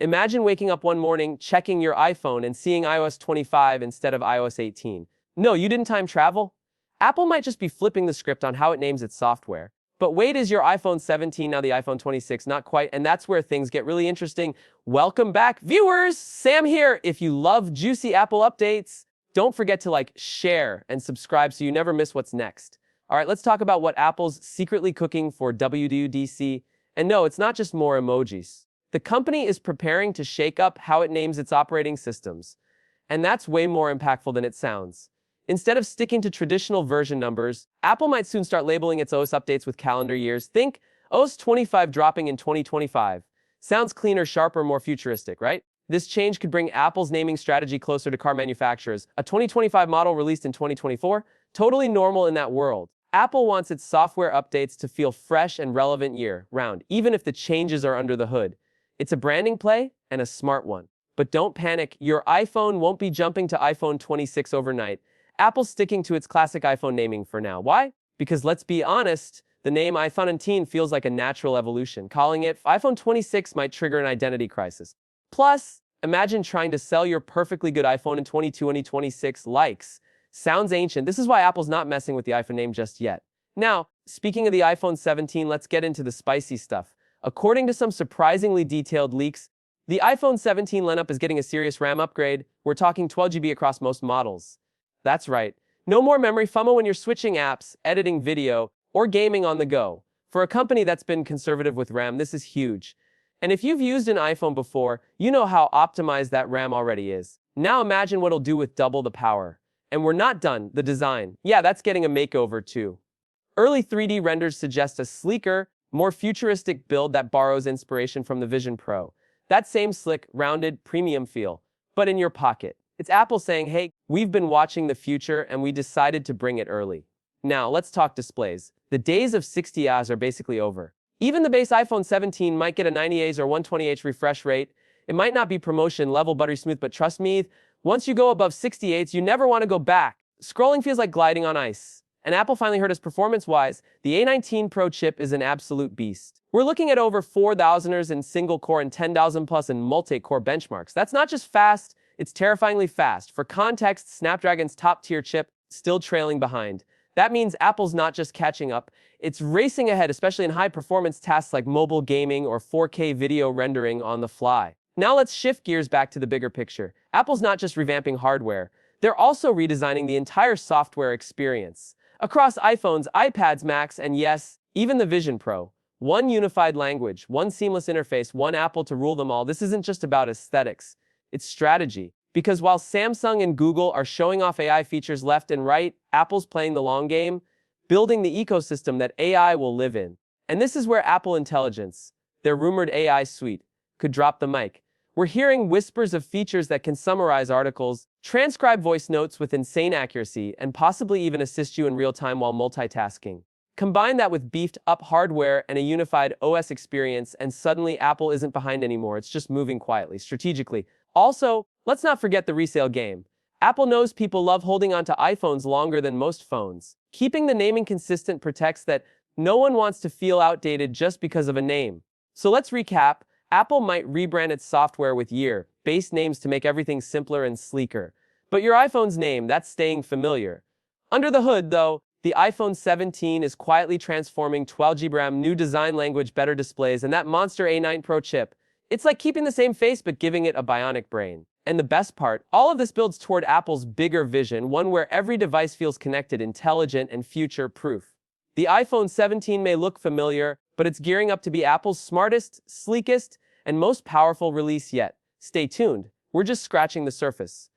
Imagine waking up one morning, checking your iPhone, and seeing iOS 25 instead of iOS 18. No, you didn't time travel? Apple might just be flipping the script on how it names its software. But wait, is your iPhone 17 now the iPhone 26? Not quite, and that's where things get really interesting. Welcome back, viewers! Sam here. If you love juicy Apple updates, don't forget to share, and subscribe so you never miss what's next. All right, let's talk about what Apple's secretly cooking for WWDC. And no, it's not just more emojis. The company is preparing to shake up how it names its operating systems. And that's way more impactful than it sounds. Instead of sticking to traditional version numbers, Apple might soon start labeling its OS updates with calendar years. Think OS 25 dropping in 2025. Sounds cleaner, sharper, more futuristic, right? This change could bring Apple's naming strategy closer to car manufacturers. A 2025 model released in 2024? Totally normal in that world. Apple wants its software updates to feel fresh and relevant year-round, even if the changes are under the hood. It's a branding play, and a smart one. But don't panic, your iPhone won't be jumping to iPhone 26 overnight. Apple's sticking to its classic iPhone naming for now. Why? Because let's be honest, the name iPhone 17 feels like a natural evolution. Calling it iPhone 26 might trigger an identity crisis. Plus, imagine trying to sell your perfectly good iPhone in 2026 likes. Sounds ancient. This is why Apple's not messing with the iPhone name just yet. Now, speaking of the iPhone 17, let's get into the spicy stuff. According to some surprisingly detailed leaks, the iPhone 17 lineup is getting a serious RAM upgrade. We're talking 12 GB across most models. That's right. No more memory FOMO when you're switching apps, editing video, or gaming on the go. For a company that's been conservative with RAM, this is huge. And if you've used an iPhone before, you know how optimized that RAM already is. Now imagine what it'll do with double the power. And we're not done. The design. Yeah, that's getting a makeover too. Early 3D renders suggest a sleeker, more futuristic build that borrows inspiration from the Vision Pro. That same slick, rounded, premium feel, but in your pocket. It's Apple saying, hey, we've been watching the future and we decided to bring it early. Now, let's talk displays. The days of 60Hz are basically over. Even the base iPhone 17 might get a 90Hz or 120Hz refresh rate. It might not be promotion level buttery smooth, but trust me, once you go above 68s, you never want to go back. Scrolling feels like gliding on ice. And Apple finally heard us performance-wise. The A19 Pro chip is an absolute beast. We're looking at over 4,000ers in single-core and 10,000 plus in multi-core benchmarks. That's not just fast, it's terrifyingly fast. For context, Snapdragon's top-tier chip still trailing behind. That means Apple's not just catching up, it's racing ahead, especially in high-performance tasks like mobile gaming or 4K video rendering on the fly. Now let's shift gears back to the bigger picture. Apple's not just revamping hardware, they're also redesigning the entire software experience. Across iPhones, iPads, Macs, and yes, even the Vision Pro. One unified language, one seamless interface, one Apple to rule them all. This isn't just about aesthetics, it's strategy. Because while Samsung and Google are showing off AI features left and right, Apple's playing the long game, building the ecosystem that AI will live in. And this is where Apple Intelligence, their rumored AI suite, could drop the mic. We're hearing whispers of features that can summarize articles, transcribe voice notes with insane accuracy, and possibly even assist you in real time while multitasking. Combine that with beefed-up hardware and a unified OS experience, and suddenly Apple isn't behind anymore. It's just moving quietly, strategically. Also, let's not forget the resale game. Apple knows people love holding onto iPhones longer than most phones. Keeping the naming consistent protects that no one wants to feel outdated just because of a name. So let's recap. Apple might rebrand its software with year-based names to make everything simpler and sleeker. But your iPhone's name, that's staying familiar. Under the hood, though, the iPhone 17 is quietly transforming 12 GB RAM, new design language, better displays, and that monster A9 Pro chip. It's like keeping the same face but giving it a bionic brain. And the best part, all of this builds toward Apple's bigger vision, one where every device feels connected, intelligent, and future-proof. The iPhone 17 may look familiar, but it's gearing up to be Apple's smartest, sleekest, and most powerful release yet. Stay tuned, we're just scratching the surface.